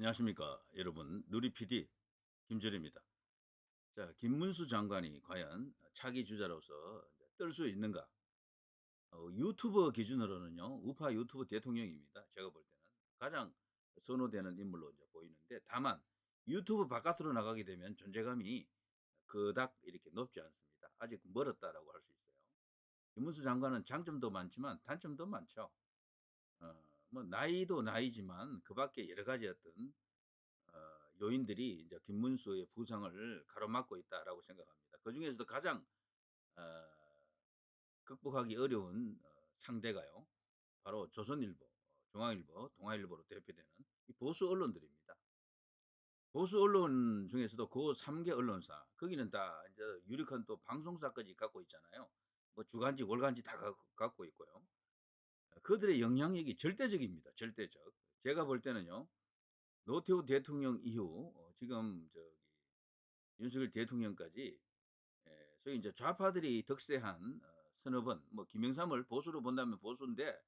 안녕하십니까 여러분. 누리 PD 김철입니다. 자, 김문수 장관이 과연 차기 주자로서 뜰 수 있는가? 유튜버 기준으로는요, 우파 유튜버 대통령입니다. 제가 볼 때는 가장 선호되는 인물로 이제 보이는데, 다만 유튜브 바깥으로 나가게 되면 존재감이 그닥 이렇게 높지 않습니다. 아직 멀었다라고 할 수 있어요. 김문수 장관은 장점도 많지만 단점도 많죠. 뭐 나이도 나이지만 그 밖에 여러 가지 어떤 요인들이 이제 김문수의 부상을 가로막고 있다라고 생각합니다. 그 중에서도 가장 어, 극복하기 어려운 상대가요, 바로 조선일보, 중앙일보, 동아일보로 대표되는 이 보수 언론들입니다. 보수 언론 중에서도 그 3개 언론사, 거기는 다 이제 유력한 또 방송사까지 갖고 있잖아요. 뭐 주간지, 월간지 다 갖고 있고요. 그들의 영향력이 절대적입니다. 절대적. 제가 볼 때는요, 노태우 대통령 이후 지금 저기 윤석열 대통령까지, 소위 이제 좌파들이 득세한 서너 번, 뭐 김영삼을 보수로 본다면 보수인데,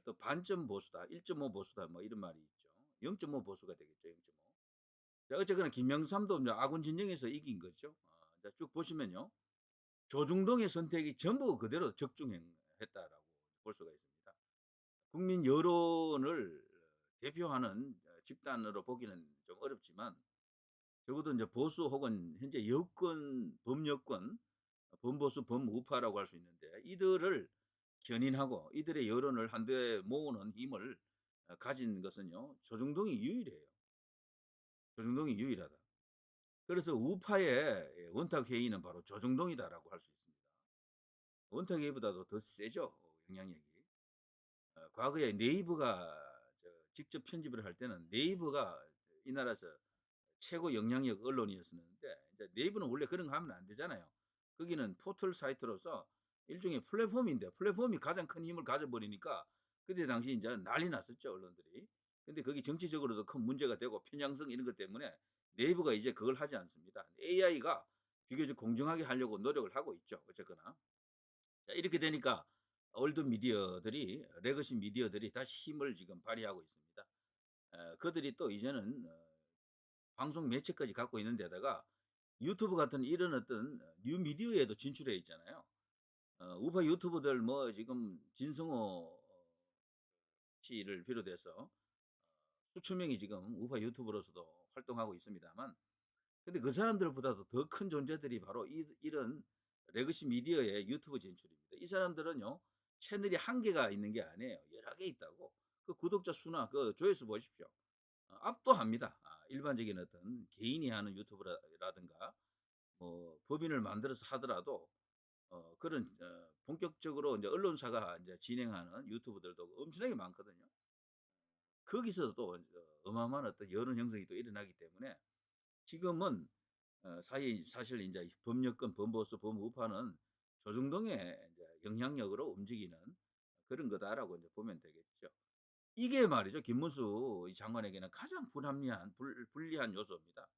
또 반점 보수다, 1.5 보수다, 뭐 이런 말이 있죠. 0.5 보수가 되겠죠, 0.5. 자, 어쨌거나 김영삼도 이제 아군 진영에서 이긴 거죠. 이제 쭉 보시면요, 조중동의 선택이 전부 그대로 적중했다라고 볼 수가 있습니다. 국민 여론을 대표하는 집단으로 보기는 좀 어렵지만, 적어도 이제 보수 혹은 현재 여권, 범여권, 범보수, 범우파라고 할 수 있는데, 이들을 견인하고 이들의 여론을 한데 모으는 힘을 가진 것은요, 조중동이 유일해요. 조중동이 유일하다. 그래서 우파의 원탁 회의는 바로 조중동이다라고 할 수 있습니다. 원탁 회의보다도 더 세죠, 영향력이. 과거에 네이버가 직접 편집을 할 때는 네이버가 이 나라에서 최고 영향력 언론이었었는데, 이제 네이버는 원래 그런 거 하면 안 되잖아요. 거기는 포털 사이트로서 일종의 플랫폼인데, 플랫폼이 가장 큰 힘을 가져버리니까 그때 당시 이제 난리 났었죠, 언론들이. 근데 거기 정치적으로도 큰 문제가 되고 편향성 이런 것 때문에 네이버가 이제 그걸 하지 않습니다. AI가 비교적 공정하게 하려고 노력을 하고 있죠, 어쨌거나. 자, 이렇게 되니까 올드 미디어들이, 레거시 미디어들이 다시 힘을 지금 발휘하고 있습니다. 그들이 또 이제는 방송 매체까지 갖고 있는 데다가 유튜브 같은 이런 어떤 뉴 미디어에도 진출해 있잖아요. 우파 유튜버들 뭐 지금 진성호 씨를 비롯해서 수천 명이 지금 우파 유튜버로서도 활동하고 있습니다만, 근데 그 사람들보다도 더 큰 존재들이 바로 이런 레거시 미디어의 유튜브 진출입니다. 이 사람들은요, 채널이 한 개가 있는 게 아니에요. 여러 개 있다고. 그 구독자 수나 그 조회수 보십시오. 압도합니다. 일반적인 어떤 개인이 하는 유튜브라든가 뭐 법인을 만들어서 하더라도 그런 본격적으로 이제 언론사가 이제 진행하는 유튜브들도 엄청나게 많거든요. 거기서도 어마어마한 어떤 여론 형성이 또 일어나기 때문에 지금은 사실 이제 범여권, 범보수, 범우파는 조중동의 이제 영향력으로 움직이는 그런 거다라고 이제 보면 되겠죠. 이게 말이죠, 김문수 이 장관에게는 가장 불리한 요소입니다.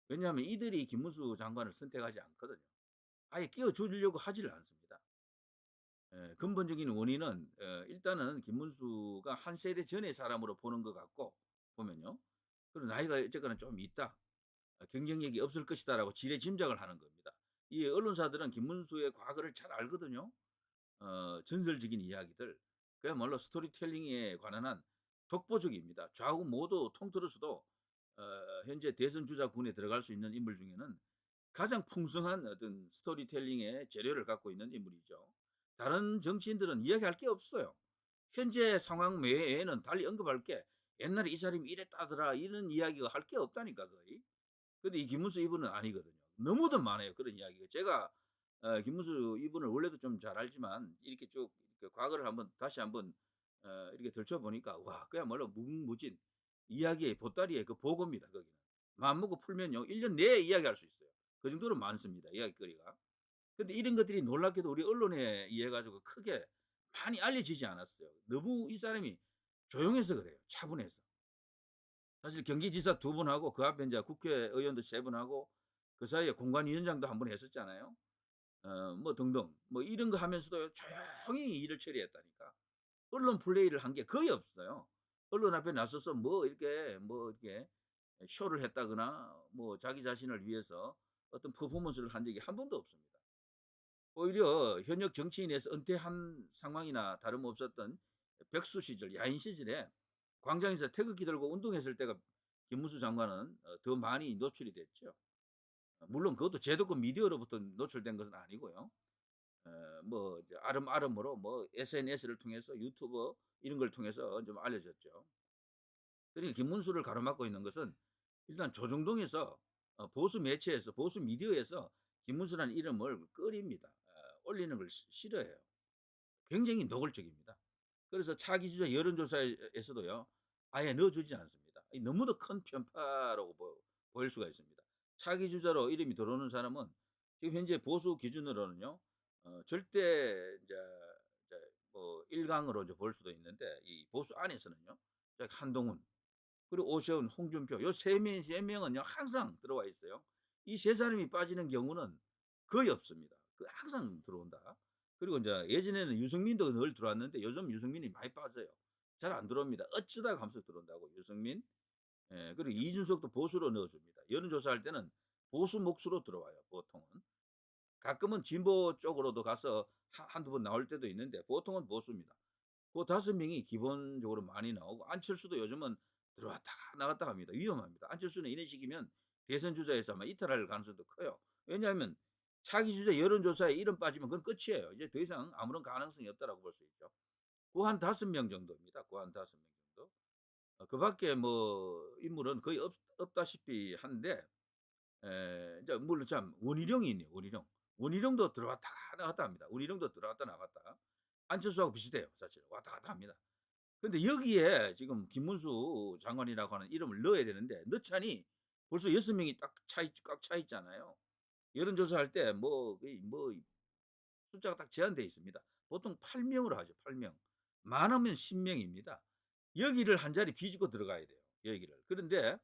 왜냐하면 이들이 김문수 장관을 선택하지 않거든요. 아예 끼워주려고 하지를 않습니다. 근본적인 원인은 일단은 김문수가 한 세대 전의 사람으로 보는 것 같고, 보면요. 그리고 나이가 어쨌거나 좀 있다. 경쟁력이 없을 것이다라고 지레 짐작을 하는 겁니다. 이 언론사들은 김문수의 과거를 잘 알거든요. 전설적인 이야기들. 그야말로 스토리텔링에 관한 한 독보적입니다. 좌우 모두 통틀어서도 현재 대선 주자군에 들어갈 수 있는 인물 중에는 가장 풍성한 어떤 스토리텔링의 재료를 갖고 있는 인물이죠. 다른 정치인들은 이야기할 게 없어요. 현재 상황 외에는 달리 언급할 게, 옛날에 이 사람이 이랬다더라 이런 이야기가 할 게 없다니까 거의. 근데 이 김문수 이분은 아니거든요. 너무도 많아요, 그런 이야기가. 제가 김문수 이분을 원래도 좀 잘 알지만 이렇게 쭉 이렇게 과거를 한번 다시 한번 이렇게 들춰 보니까, 와, 그야말로 무궁무진 이야기의 보따리의 그 보고입니다, 거기는. 마음먹고 풀면요, 1년 내에 이야기할 수 있어요. 그 정도로 많습니다, 이야기거리가. 근데 이런 것들이 놀랍게도 우리 언론에 의해 가지고 크게 많이 알려지지 않았어요. 너무 이 사람이 조용해서 그래요, 차분해서. 사실 경기지사 2번 하고 그 앞에 이제 국회의원도 3번 하고 그 사이에 공관위원장도 한 번 했었잖아요. 뭐 등등 뭐 이런 거 하면서도 조용히 일을 처리했다니까. 언론 플레이를 한 게 거의 없어요. 언론 앞에 나서서 뭐 이렇게 쇼를 했다거나 뭐 자기 자신을 위해서 어떤 퍼포먼스를 한 적이 한 번도 없습니다. 오히려 현역 정치인에서 은퇴한 상황이나 다름없었던 백수 시절, 야인 시절에 광장에서 태극기 들고 운동했을 때가 김문수 장관은 더 많이 노출이 됐죠. 물론 그것도 제도권 미디어로부터 노출된 것은 아니고요. 뭐 이제 아름아름으로 뭐 SNS를 통해서 유튜버 이런 걸 통해서 좀 알려졌죠. 그러니까 김문수를 가로막고 있는 것은 일단 조중동에서 보수 매체에서 보수 미디어에서 김문수라는 이름을 꺼립니다. 올리는 걸 싫어해요. 굉장히 노골적입니다. 그래서 차기 주자 여론조사에서도요. 아예 넣어 주지 않습니다. 이 너무도 큰 편파라고 보일 수가 있습니다. 차기 주자로 이름이 들어오는 사람은 지금 현재 보수 기준으로는요. 절대 이제 뭐 1 강으로 이제 볼 수도 있는데 이 보수 안에서는요. 한동훈 그리고 오세훈, 홍준표 요 세 명은요 항상 들어와 있어요. 이 세 사람이 빠지는 경우는 거의 없습니다. 항상 들어온다. 그리고 인제 예전에는 유승민도 늘 들어왔는데 요즘 유승민이 많이 빠져요. 잘 안 들어옵니다. 어쩌다가 한 번씩 들어온다고 유승민. 그리고 이준석도 보수로 넣어 줍니다. 여론조사할 때는 보수 몫으로 들어와요 보통은. 가끔은 진보 쪽으로도 가서 한두 번 나올 때도 있는데 보통은 보수입니다. 그 5 명이 기본적으로 많이 나오고 안철수도 요즘은 들어왔다가 나갔다가 합니다. 위험합니다. 안철수는 이런 식이면 대선 주자에서 아마 이탈할 가능성도 커요. 왜냐하면 차기 주자 여론조사에 이름 빠지면 그건 끝이에요. 이제 더 이상 아무런 가능성이 없다라고 볼 수 있죠. 그 한 5명 정도입니다. 그 한 5명 정도. 그밖에 뭐 인물은 거의 없다시피 한데 이제 물론 참 원희룡이 있네요, 원희룡. 원희룡도 들어왔다가 나갔다 합니다. 원희룡도 들어왔다 나갔다. 안철수하고 비슷해요, 사실. 왔다 갔다 합니다. 근데 여기에 지금 김문수 장관이라고 하는 이름을 넣어야 되는데 넣자니 벌써 6 명이 꽉 차 있잖아요. 여론조사할 때 뭐 숫자가 딱 제한돼 있습니다. 보통 8 명으로 하죠, 8 명. 많으면 10 명입니다. 여기를 한 자리 비집고 들어가야 돼요, 여기를. 그런데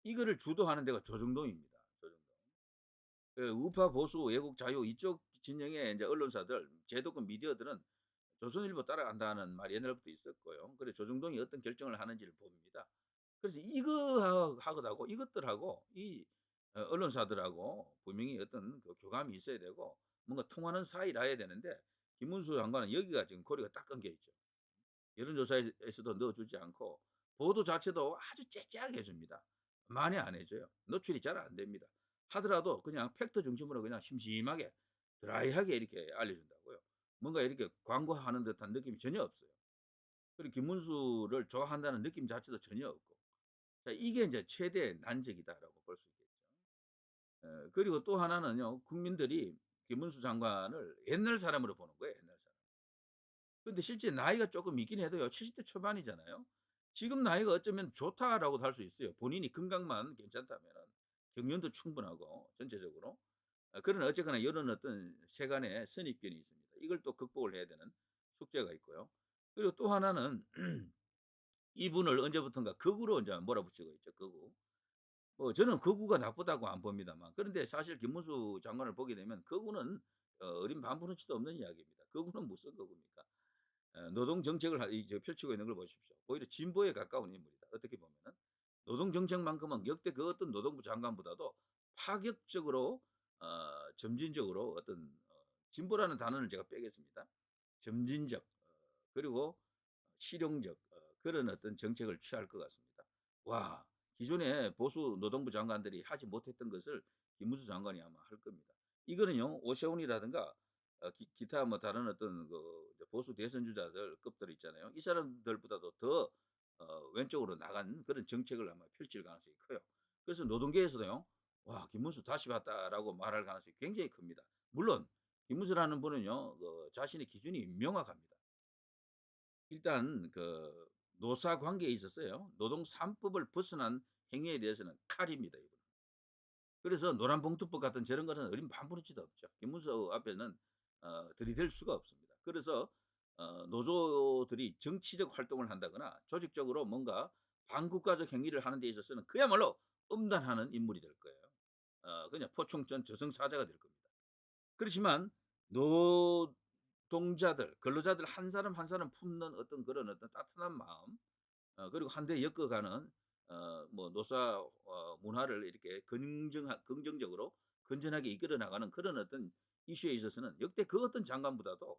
이거를 주도하는 데가 조정동입니다, 조정동. 우파 보수 외국 자유 이쪽 진영의 인제 언론사들 제도권 미디어들은 조선일보 따라간다는 말이 옛날부터 있었고요. 그래 조정동이 어떤 결정을 하는지를 봅니다. 그래서 이거 하고하고 이것들하고 이 언론사들하고 분명히 어떤 그 교감이 있어야 되고 뭔가 통하는 사이라 해야 되는데 김문수 장관은 여기가 지금 고리가 딱 끊겨 있죠. 여론조사에서도 넣어 주지 않고 보도 자체도 아주 째째하게 해 줍니다. 많이 안 해 줘요. 노출이 잘 안 됩니다. 하더라도 그냥 팩트 중심으로 그냥 심심하게 드라이하게 이렇게 알려 준다고요. 뭔가 이렇게 광고하는 듯한 느낌이 전혀 없어요. 그리고 김문수를 좋아한다는 느낌 자체도 전혀 없고. 자 이게 인제 최대의 난적이다라고 볼 수 있겠죠. 그리고 또 하나는요. 국민들이 김문수 장관을 옛날 사람으로 보는 거예요, 옛날 사람. 근데 실제 나이가 쪼끔 있긴 해도요. 70대 초반이잖아요. 지금 나이가 어쩌면 좋다라고도 할 수 있어요. 본인이 건강만 괜찮다면은. 경륜도 충분하고 전체적으로. 그러나 어쨌거나 이런 어떤 세간의 선입견이 있습니다. 이걸 또 극복을 해야 되는 숙제가 있고요. 그리고 또 하나는 이분을 언제부턴가 극우로 인제 몰아붙이고 있죠, 극우. 저는 극우가 나쁘다고 안 봅니다만 그런데 사실 김문수 장관을 보게 되면 극우는 어린 반푼어치도 없는 이야기입니다. 극우는 무슨 극우입니까? 노동 정책을 펼치고 있는 걸 보십시오. 오히려 진보에 가까운 인물이다. 어떻게 보면은. 노동 정책만큼은 역대 그 어떤 노동부 장관보다도 파격적으로 점진적으로 어떤 진보라는 단어는 제가 빼겠습니다. 점진적 그리고 실용적 그런 어떤 정책을 취할 것 같습니다. 와 기존에 보수 노동부 장관들이 하지 못했던 것을 김문수 장관이 아마 할 겁니다. 이거는요 오세훈이라든가 기타 뭐 다른 어떤 그 이제 보수 대선 주자들 급들 있잖아요. 이 사람들보다도 더 왼쪽으로 나간 그런 정책을 아마 펼칠 가능성이 커요. 그래서 노동계에서도요. "와 김문수 다시 봤다."라고 말할 가능성이 굉장히 큽니다. 물론 김문수라는 분은요. 자신의 기준이 명확합니다. 일단 노사 관계에 있어서요. 노동 3 법을 벗어난 행위에 대해서는 칼입니다 이분은. 그래서 노란봉투법 같은 저런 거는 어린 반부르치도 없죠. 김문수 앞에는 들이댈 수가 없습니다. 그래서 노조들이 정치적 활동을 한다거나 조직적으로 뭔가 반국가적 행위를 하는 데 있어서는 그야말로 엄단하는 인물이 될 거예요. 그냥 포충전 저승사자가 될 겁니다. 그렇지만 노동자들, 근로자들 한 사람 한 사람 품는 어떤 그런 어떤 따뜻한 마음 그리고 한 대 엮어가는 뭐 노사 문화를 이렇게 긍정적으로 건전하게 이끌어 나가는 그런 어떤 이슈에 있어서는 역대 그 어떤 장관보다도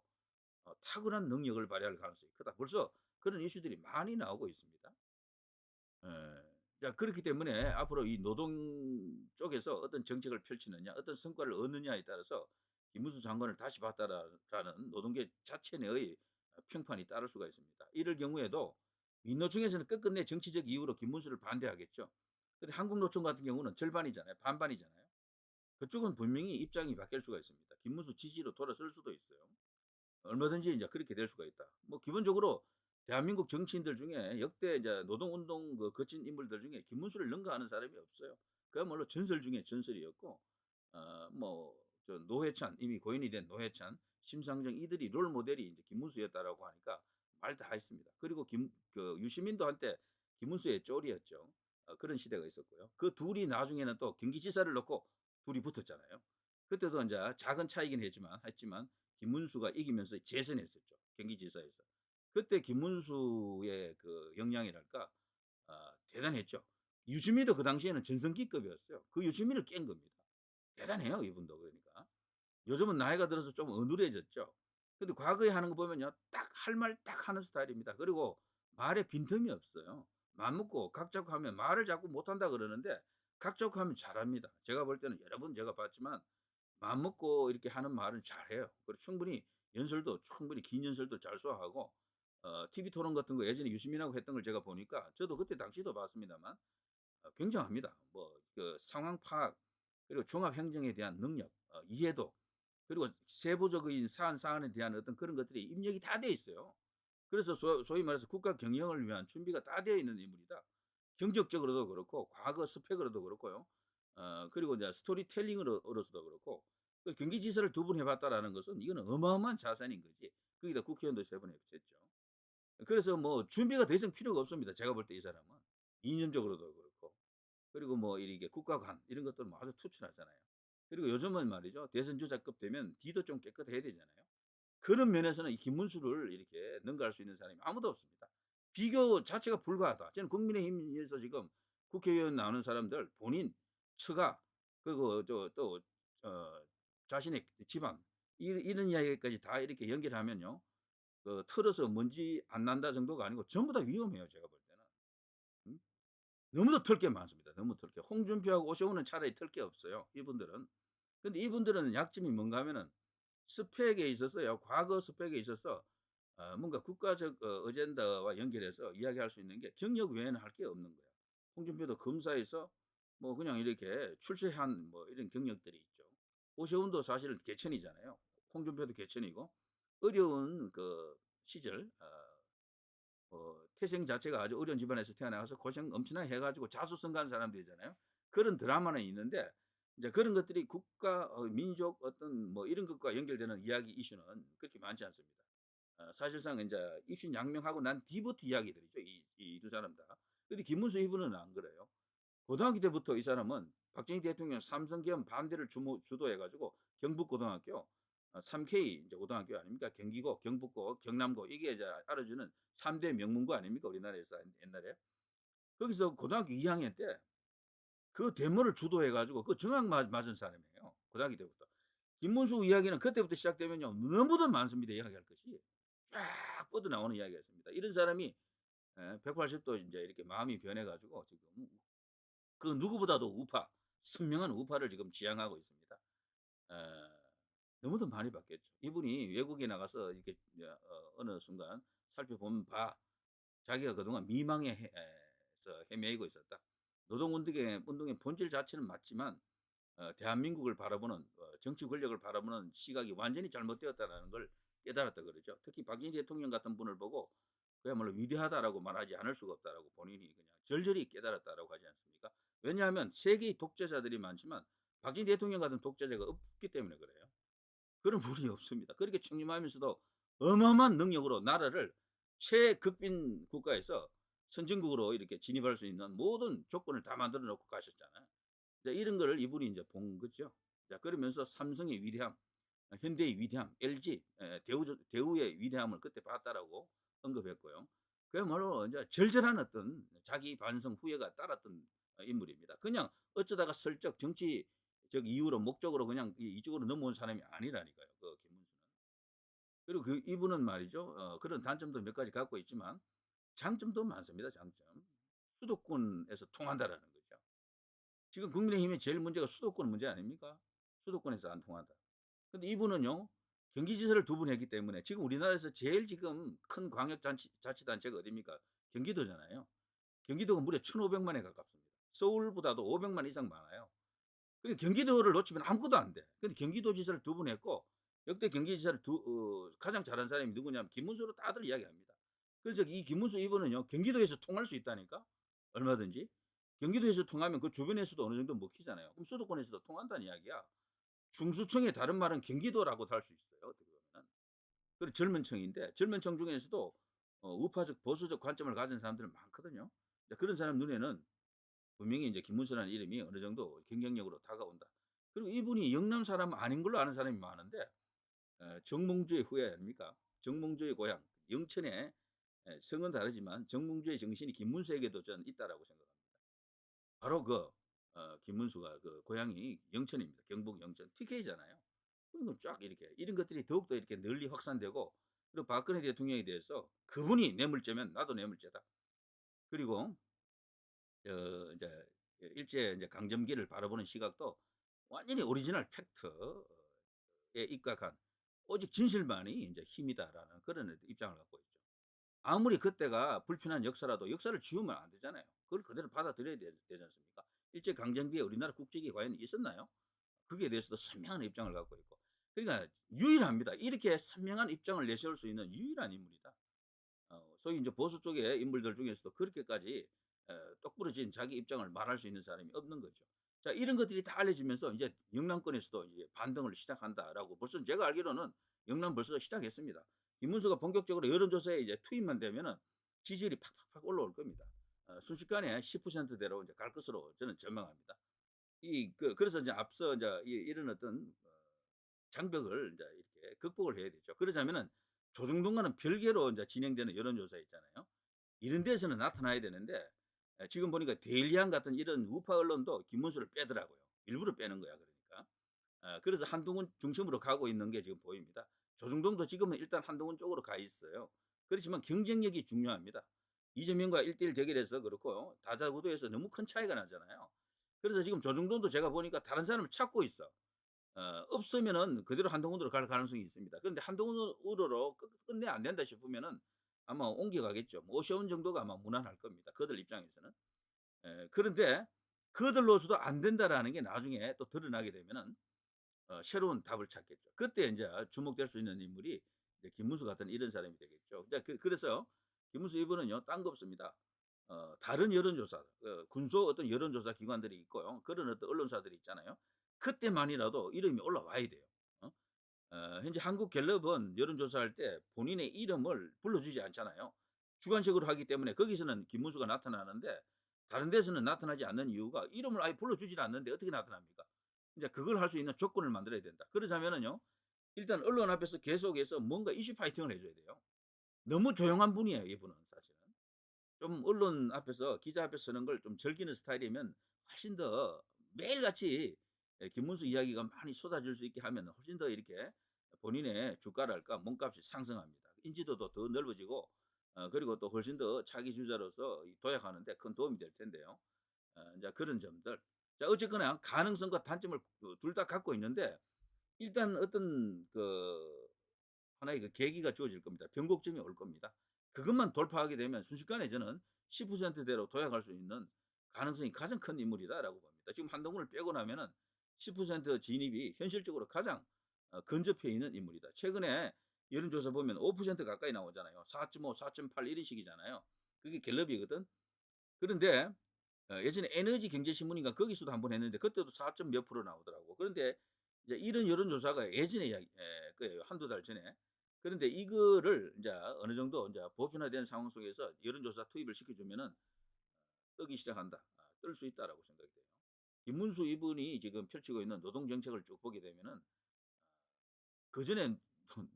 탁월한 능력을 발휘할 가능성이 크다. 벌써 그런 이슈들이 많이 나오고 있습니다. 예. 자, 그렇기 때문에 앞으로 이 노동 쪽에서 어떤 정책을 펼치느냐, 어떤 성과를 얻느냐에 따라서 김문수 장관을 다시 봤다라는 노동계 자체 내의 평판이 따를 수가 있습니다. 이럴 경우에도 민노총에서는 끝끝내 정치적 이유로 김문수를 반대하겠죠. 근데 한국노총 같은 경우는 절반이잖아요. 반반이잖아요. 그쪽은 분명히 입장이 바뀔 수가 있습니다. 김문수 지지로 돌아설 수도 있어요. 얼마든지 이제 그렇게 될 수가 있다. 뭐 기본적으로 대한민국 정치인들 중에 역대 이제 노동운동 그 거친 인물들 중에 김문수를 능가하는 사람이 없어요. 그야말로 전설 중에 전설이었고, 뭐저 노회찬 이미 고인이 된 노회찬, 심상정 이들이 롤 모델이 이제 김문수였다라고 하니까 말 다 했습니다. 그리고 그 유시민도 한때 김문수의 쫄이었죠. 그런 시대가 있었고요. 그 둘이 나중에는 또 경기지사를 놓고 둘이 붙었잖아요. 그때도 이제 작은 차이긴 했지만 김문수가 이기면서 재선했었죠. 경기지사에서. 그때 김문수의 그 역량이랄까 대단했죠. 유시민도 그 당시에는 전성기급이었어요. 그 유시민을 깬 겁니다. 대단해요, 이분도. 그러니까 요즘은 나이가 들어서 좀 어눌해졌죠. 근데 과거에 하는 거 보면요, 딱 할 말 딱 하는 스타일입니다. 그리고 말에 빈틈이 없어요. 맘 먹고 각 잡고 하면 말을 자꾸 못한다 그러는데 각 잡고 하면 잘합니다. 제가 볼 때는 여러 번 제가 봤지만 마음 먹고 이렇게 하는 말은 잘해요. 그리고 충분히 긴 연설도 잘 소화하고 TV 토론 같은 거 예전에 유시민하고 했던 걸 제가 보니까 저도 그때 당시도 봤습니다만 굉장합니다. 뭐 그 상황 파악 그리고 종합 행정에 대한 능력, 이해도 그리고 세부적인 사안에 대한 어떤 그런 것들이 입력이 다 돼 있어요. 그래서 소위 말해서 국가 경영을 위한 준비가 다 되어 있는 인물이다. 경적적으로도 그렇고 과거 스펙으로도 그렇고요. 그리고 이제 스토리텔링으로서도 그렇고 그 경기지사를 두 번 해봤다라는 것은 이거는 어마어마한 자산인 거지. 거기다 국회의원도 세 번 했죠. 그래서 뭐 준비가 더 이상 필요가 없습니다. 제가 볼 때 이 사람은 이념적으로도 그렇고 그리고 뭐 이게 국가관 이런 것들 뭐 아주 투철하잖아요. 그리고 요즘은 말이죠 대선 주자급 되면 뒤도 좀 깨끗해야 되잖아요. 그런 면에서는 이 김문수를 이렇게 능가할 수 있는 사람이 아무도 없습니다. 비교 자체가 불가하다. 저는 국민의힘에서 지금 국회의원 나오는 사람들 본인 처가 그리고 또 자신의 집안 이런 이야기까지 다 이렇게 연결하면요. 그 틀어서 먼지 안 난다 정도가 아니고 전부 다 위험해요. 제가 볼 때는. 음? 너무도 털 게 많습니다. 너무 털 게. 홍준표하고 오세훈은 차라리 털 게 없어요. 이분들은. 근데 이분들은 약점이 뭔가 하면은 스펙에 있어서요. 과거 스펙에 있어서 뭔가 국가적 어젠다와 연결해서 이야기할 수 있는 게 경력 외에는 할 게 없는 거예요. 홍준표도 검사에서 뭐 그냥 이렇게 출세한 뭐 이런 경력들이 있죠. 오세훈도 사실은 개천이잖아요. 홍준표도 개천이고 어려운 그 시절 태생 자체가 아주 어려운 집안에서 태어나서 고생 엄청나게 해가지고 자수성가한 사람들이잖아요. 그런 드라마는 있는데 이제 그런 것들이 국가, 민족 어떤 뭐 이런 것과 연결되는 이야기 이슈는 그렇게 많지 않습니다. 사실상 이제 입신양명하고 난 뒤부터 이야기들이죠. 이 두 사람 다. 근데 김문수 이분은 안 그래요. 고등학교 때부터 이 사람은 박정희 대통령 삼성계엄 반대를 주도해가지고 경북고등학교 3K 이제 고등학교 아닙니까? 경기고, 경북고, 경남고 이게 이제 알아주는 3대 명문고 아닙니까? 우리나라에서 옛날에 거기서 고등학교 2학년 때 그 데모를 주도해가지고 그 정확 맞은 사람이에요. 고등학교 때부터. 김문수 이야기는 그때부터 시작되면요 너무도 많습니다. 이야기할 것이 쫙 뻗어 나오는 이야기였습니다. 이런 사람이 180도 이제 이렇게 마음이 변해가지고 지금 그 누구보다도 선명한 우파를 지금 지향하고 있습니다. 에, 너무도 많이 바뀌었죠. 이분이 외국에 나가서 이렇게 어느 순간 살펴보면 자기가 그동안 미망에서 헤매이고 있었다. 노동운동의 본질 자체는 맞지만 대한민국을 바라보는 정치 권력을 바라보는 시각이 완전히 잘못되었다는 걸 깨달았다 그러죠. 특히 박정희 대통령 같은 분을 보고 그야말로 위대하다라고 말하지 않을 수가 없다라고 본인이 그냥 절절히 깨달았다라고 하지 않습니까? 왜냐하면 세계의 독재자들이 많지만 박정희 대통령 같은 독재자가 없기 때문에 그래요. 그런 분이 없습니다. 그렇게 청렴하면서도 어마어마한 능력으로 나라를 최극빈 국가에서 선진국으로 이렇게 진입할 수 있는 모든 조건을 다 만들어 놓고 가셨잖아요. 이런 거를 이분이 이제 본 거죠. 자, 그러면서 삼성의 위대함, 현대의 위대함, LG, 대우의 위대함을 그때 봤다라고 언급했고요. 그야말로 이제 절절한 어떤 자기 반성 후회가 따랐던 인물입니다. 그냥 어쩌다가 슬쩍 정치적 이유로 목적으로 그냥 이쪽으로 넘어온 사람이 아니라니까요, 그 김문수는. 그리고 그 이분은 말이죠. 그런 단점도 몇 가지 갖고 있지만 장점도 많습니다, 장점. 수도권에서 통한다라는 거죠. 지금 국민의힘의 제일 문제가 수도권 문제 아닙니까? 수도권에서 안 통한다. 근데 이분은요, 경기지사를 두 번 했기 때문에 지금 우리나라에서 제일 지금 큰 광역자치단체가 어디입니까? 경기도잖아요. 경기도가 무려 1,500만에 가깝습니다. 서울보다도 500만 이상 많아요. 근데 경기도를 놓치면 아무것도 안 돼. 근데 경기도지사를 두 번 했고, 역대 경기지사를 가장 잘한 사람이 누구냐면 김문수로 다들 이야기합니다. 그래서 이 김문수 이분은요, 경기도에서 통할 수 있다니까? 얼마든지. 경기도에서 통하면 그 주변에서도 어느 정도 먹히잖아요. 그럼 수도권에서도 통한다는 이야기야. 중수청의 다른 말은 경기도라고도 할 수 있어요. 어떻게 보면. 그리고 젊은 층인데 젊은 층 중에서도 우파적 보수적 관점을 가진 사람들은 많거든요. 그런 사람 눈에는 분명히 이제 김문수라는 이름이 어느 정도 경쟁력으로 다가온다. 그리고 이분이 영남 사람 아닌 걸로 아는 사람이 많은데 정몽주의 후예 아닙니까? 정몽주의 고향 영천에 성은 다르지만 정몽주의 정신이 김문수에게도 저는 있다라고 생각합니다. 바로 김문수가 그 고향이 영천입니다. 경북 영천 TK잖아요. 그럼 쫙 이렇게 이런 것들이 더욱더 이렇게 널리 확산되고 그리고 박근혜 대통령에 대해서 그분이 뇌물죄면 나도 뇌물죄다. 그리고 이제 일제 이제 강점기를 바라보는 시각도 완전히 오리지널 팩트에 입각한 오직 진실만이 이제 힘이다라는 그런 입장을 갖고 있죠. 아무리 그때가 불편한 역사라도 역사를 지우면 안 되잖아요. 그걸 그대로 받아들여야 되지 않습니까? 일제 강점기에 우리나라 국적이 과연 있었나요? 거기에 대해서도 선명한 입장을 갖고 있고. 그러니까 유일합니다. 이렇게 선명한 입장을 내세울 수 있는 유일한 인물이다. 소위 이제 보수 쪽의 인물들 중에서도 그렇게까지 똑부러진 자기 입장을 말할 수 있는 사람이 없는 거죠. 자, 이런 것들이 다 알려지면서 이제 영남권에서도 이제 반등을 시작한다라고 벌써 제가 알기로는 영남 벌써 시작했습니다. 김문수가 본격적으로 여론조사에 이제 투입만 되면은 지지율이 팍팍팍 올라올 겁니다. 순식간에 10%대로 이제 갈 것으로 저는 전망합니다. 그래서 이제 앞서 이제 이런 어떤 장벽을 이제 이렇게 극복을 해야 되죠. 그러자면은 조중동과는 별개로 이제 진행되는 여론조사 있잖아요. 이런 데서는 나타나야 되는데 지금 보니까 데일리안 같은 이런 우파 언론도 김문수를 빼더라고요. 일부러 빼는 거야 그러니까. 그래서 한동훈 중심으로 가고 있는 게 지금 보입니다. 조중동도 지금은 일단 한동훈 쪽으로 가 있어요. 그렇지만 경쟁력이 중요합니다. 이재명과 1대1 대결해서 그렇고 다자구도에서 너무 큰 차이가 나잖아요. 그래서 지금 조중동도 제가 보니까 다른 사람을 찾고 있어. 없으면은 그대로 한동훈으로 갈 가능성이 있습니다. 그런데 한동훈으로 끝내 안 된다 싶으면은 아마 옮겨가겠죠. 뭐 오세훈 정도가 아마 무난할 겁니다. 그들 입장에서는. 그런데 그들로서도 안 된다라는 게 나중에 또 드러나게 되면은 새로운 답을 찾겠죠. 그때 이제 주목될 수 있는 인물이 이제 김문수 같은 이런 사람이 되겠죠. 그래서 김문수 이분은요, 딴 거 없습니다. 다른 여론조사, 군소 어떤 여론조사 기관들이 있고요. 그런 어떤 언론사들이 있잖아요. 그때만이라도 이름이 올라와야 돼요. 어? 현재 한국갤럽은 여론조사할 때 본인의 이름을 불러주지 않잖아요. 주관식으로 하기 때문에 거기서는 김문수가 나타나는데 다른 데서는 나타나지 않는 이유가 이름을 아예 불러주질 않는데 어떻게 나타납니까? 이제 그걸 할 수 있는 조건을 만들어야 된다. 그러자면은요, 일단 언론 앞에서 계속해서 뭔가 이슈 파이팅을 해줘야 돼요. 너무 조용한 분이에요, 이분은 사실은. 좀 언론 앞에서 기자 앞에서 서는 걸 좀 즐기는 스타일이면 훨씬 더 매일같이 김문수 이야기가 많이 쏟아질 수 있게 하면 훨씬 더 이렇게 본인의 주가랄까 몸값이 상승합니다. 인지도도 더 넓어지고 그리고 또 훨씬 더 차기 주자로서 도약하는데 큰 도움이 될 텐데요. 이제 그런 점들. 자, 어쨌거나 가능성과 단점을 둘 다 갖고 있는데 일단 어떤 하나의 그 계기가 주어질 겁니다. 변곡점이 올 겁니다. 그것만 돌파하게 되면 순식간에 저는 10%대로 도약할 수 있는 가능성이 가장 큰 인물이다라고 봅니다. 지금 한동훈을 빼고 나면은 10% 진입이 현실적으로 가장 근접해 있는 인물이다. 최근에 여론조사 보면 5% 가까이 나오잖아요. 4.5, 4.8 이런 식이잖아요. 그게 갤럽이거든. 그런데 예전에 에너지 경제신문인가 거기서도 한번 했는데 그때도 4점 몇 프로 나오더라고. 그런데 이제 이런 여론조사가 예전에 거예요. 한두 달 전에. 그런데 이거를 이제 어느 정도 이제 보편화된 상황 속에서 여론조사 투입을 시켜주면은 뜨기 시작한다. 뜰 수 있다라고 생각이 돼요. 김문수 이분이 지금 펼치고 있는 노동 정책을 쭉 보게 되면은 그 전에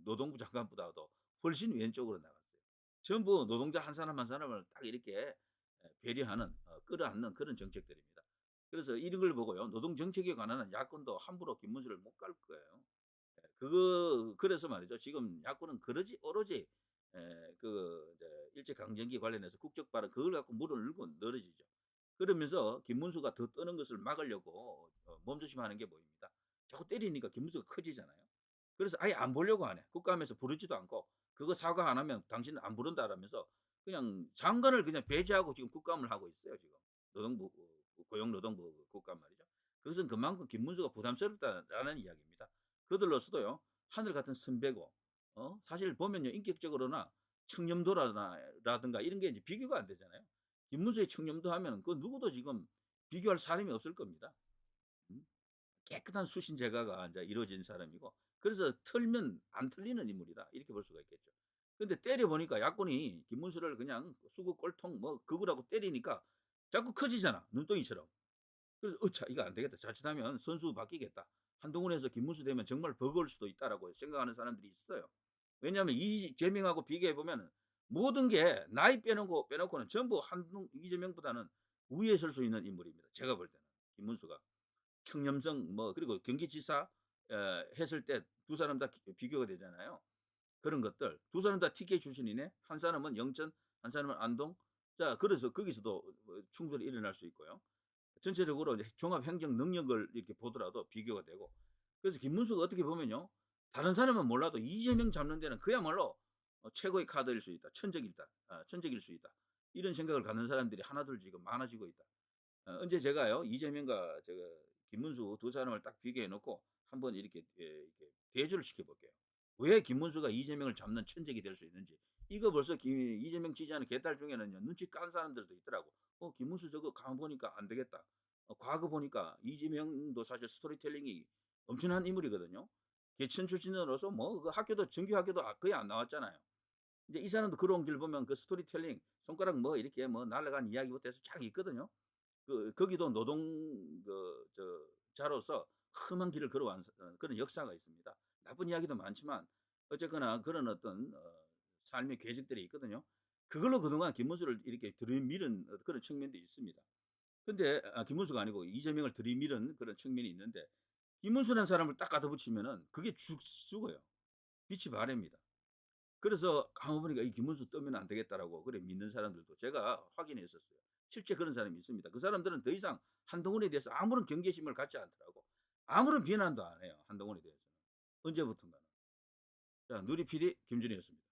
노동부 장관보다도 훨씬 왼쪽으로 나갔어요. 전부 노동자 한 사람 한 사람을 딱 이렇게 배려하는 끌어안는 그런 정책들입니다. 그래서 이런 걸 보고요. 노동 정책에 관한 야권도 함부로 김문수를 못 갈 거예요. 그래서 말이죠. 지금 야권은 그러지 오로지 이제 일제 강점기 관련해서 국적 발언 그걸 갖고 물을 늘고 늘어지죠. 그러면서 김문수가 더 뜨는 것을 막으려고 몸조심하는 게 보입니다. 자꾸 때리니까 김문수가 커지잖아요. 그래서 아예 안 보려고 하네. 국감에서 부르지도 않고 그거 사과 안 하면 당신은 안 부른다라면서 그냥 장관을 그냥 배제하고 지금 국감을 하고 있어요, 지금. 노동부 고용노동부 국감 말이죠. 그것은 그만큼 김문수가 부담스럽다라는 이야기입니다. 그들로서도요. 하늘 같은 선배고 사실 보면요. 인격적으로나 청렴도라든가 이런 게 이제 비교가 안 되잖아요. 김문수의 청렴도 하면은 그 누구도 지금 비교할 사람이 없을 겁니다. 음. 깨끗한 수신 제가가 이제 이루어진 사람이고 그래서 틀면 안 틀리는 인물이다. 이렇게 볼 수가 있겠죠. 근데 때려 보니까 야권이 김문수를 그냥 수구 꼴통 뭐 극우라고 때리니까 자꾸 커지잖아. 눈덩이처럼. 그래서 '어차 이거 안 되겠다. 자칫하면 선수 바뀌겠다. 한동훈에서 김문수 되면 정말 버거울 수도 있다.'라고 생각하는 사람들이 있어요. 왜냐하면 이재명하고 비교해 보면은 모든 게 나이 빼놓고는 전부 이재명보다는 우위에 설 수 있는 인물입니다. 제가 볼 때는 김문수가. 청렴성 뭐 그리고 경기지사 했을 때 두 사람 다 비교가 되잖아요. 그런 것들. 두 사람 다 TK 출신이네. 한 사람은 영천, 한 사람은 안동. 자 그래서 거기서도 충돌이 일어날 수 있고요. 전체적으로 이제 종합 행정 능력을 이렇게 보더라도 비교가 되고. 그래서 김문수가 어떻게 보면요. 다른 사람은 몰라도 이재명 잡는 데는 그야말로 최고의 카드일 수 있다. 천적일 수 있다. 이런 생각을 갖는 사람들이 하나둘 지금 많아지고 있다. 언제 제가요 이재명과 제가 김문수 두 사람을 딱 비교해 놓고 한번 이렇게 대조를 시켜 볼게요. 왜 김문수가 이재명을 잡는 천적이 될 수 있는지. 이거 벌써 이재명 지지하는 개딸 중에는요 눈치 깐 사람들도 있더라고. 김문수 저거 가만 보니까 안 되겠다. 과거 보니까 이재명도 사실 스토리텔링이 엄청난 인물이거든요. 개천 출신으로서 뭐 그 학교도 정규 학교도 거의 안 나왔잖아요. 이제 이 사람도 걸어온 길 보면 그 스토리텔링 손가락 뭐 이렇게 뭐 날아간 이야기부터 해서 쫙 있거든요. 거기도 노동 자로서 험한 길을 걸어온 그런 역사가 있습니다. 나쁜 이야기도 많지만 어쨌거나 그런 어떤 삶의 궤적들이 있거든요. 그걸로 그동안 김문수를 이렇게 들이밀은 그런 측면도 있습니다. 근데 김문수가 아니고 이재명을 들이밀은 그런 측면이 있는데 김문수라는 사람을 딱 갖다 붙이면은 그게 죽어요. 빛이 바랍니다. 그래서 가만 보니까 '이 김문수 뜨면 안 되겠다.'라고 그래 믿는 사람들도 제가 확인했었어요. 실제 그런 사람이 있습니다. 그 사람들은 더 이상 한동훈에 대해서 아무런 경계심을 갖지 않더라고. 아무런 비난도 안 해요, 한동훈에 대해서는. 언제부턴가는. 자 누리 PD 김준희였습니다.